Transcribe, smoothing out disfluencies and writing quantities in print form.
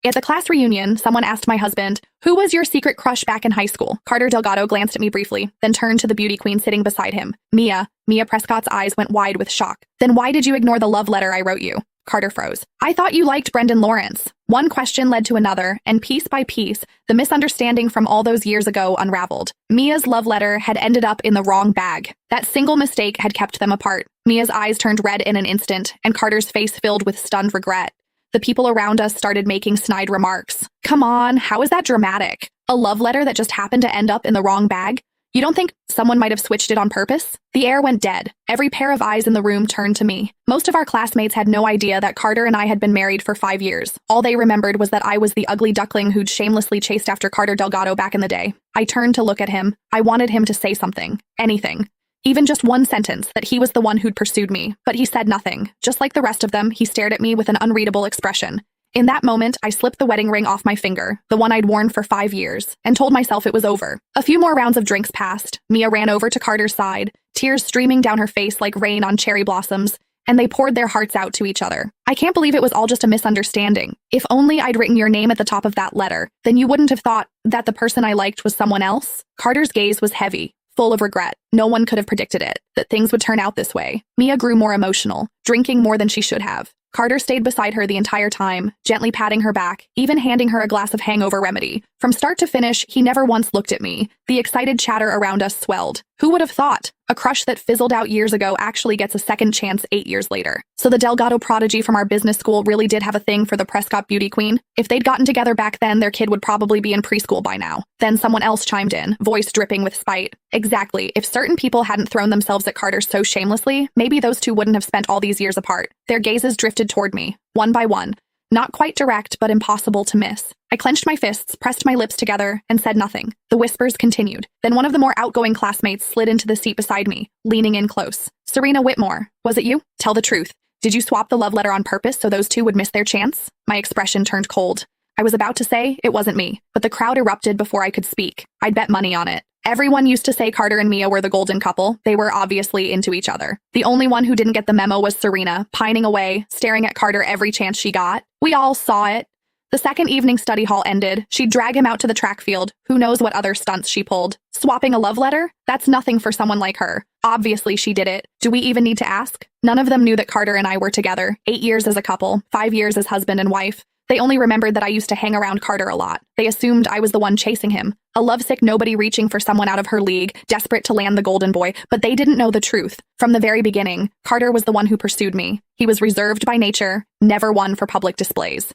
At the class reunion, someone asked my husband, "Who was your secret crush back in high school?" Carter Delgado glanced at me briefly, then turned to the beauty queen sitting beside him. Mia. Mia Prescott's eyes went wide with shock. "Then why did you ignore the love letter I wrote you?" Carter froze. "I thought you liked Brendan Lawrence." One question led to another, and piece by piece, the misunderstanding from all those years ago unraveled. Mia's love letter had ended up in the wrong bag. That single mistake had kept them apart. Mia's eyes turned red in an instant, and Carter's face filled with stunned regret. The people around us started making snide remarks. "Come on, how is that dramatic? A love letter that just happened to end up in the wrong bag? You don't think someone might have switched it on purpose?" The air went dead. Every pair of eyes in the room turned to me. Most of our classmates had no idea that Carter and I had been married for 5 years. All they remembered was that I was the ugly duckling who'd shamelessly chased after Carter Delgado back in the day. I turned to look at him. I wanted him to say something. Anything. Even just one sentence, that he was the one who'd pursued me. But he said nothing. Just like the rest of them, he stared at me with an unreadable expression. In that moment, I slipped the wedding ring off my finger, the one I'd worn for 5 years, and told myself it was over. A few more rounds of drinks passed. Mia ran over to Carter's side, tears streaming down her face like rain on cherry blossoms, and they poured their hearts out to each other. "I can't believe it was all just a misunderstanding. If only I'd written your name at the top of that letter, then you wouldn't have thought that the person I liked was someone else." Carter's gaze was heavy, full of regret. No one could have predicted it, that things would turn out this way. Mia grew more emotional, drinking more than she should have. Carter stayed beside her the entire time, gently patting her back, even handing her a glass of hangover remedy. From start to finish, he never once looked at me. The excited chatter around us swelled. Who would have thought? A crush that fizzled out years ago actually gets a second chance 8 years later. So the Delgado prodigy from our business school really did have a thing for the Prescott beauty queen? If they'd gotten together back then, their kid would probably be in preschool by now. Then someone else chimed in, voice dripping with spite. Exactly. If certain people hadn't thrown themselves at Carter so shamelessly, maybe those two wouldn't have spent all these years apart. Their gazes drifted toward me, one by one. Not quite direct, but impossible to miss. I clenched my fists, pressed my lips together, and said nothing. The whispers continued. Then one of the more outgoing classmates slid into the seat beside me, leaning in close. "Serena Whitmore, was it you? Tell the truth. Did you swap the love letter on purpose so those two would miss their chance?" My expression turned cold. I was about to say it wasn't me, but the crowd erupted before I could speak. I'd bet money on it. Everyone used to say Carter and Mia were the golden couple. They were obviously into each other. The only one who didn't get the memo was Serena, pining away, staring at Carter every chance she got. We all saw it. The second evening study hall ended. She'd drag him out to the track field. Who knows what other stunts she pulled. Swapping a love letter? That's nothing for someone like her. Obviously she did it. Do we even need to ask? None of them knew that Carter and I were together. 8 years as a couple, 5 years as husband and wife. They only remembered that I used to hang around Carter a lot. They assumed I was the one chasing him. A lovesick nobody reaching for someone out of her league, desperate to land the golden boy, but they didn't know the truth. From the very beginning, Carter was the one who pursued me. He was reserved by nature, never one for public displays.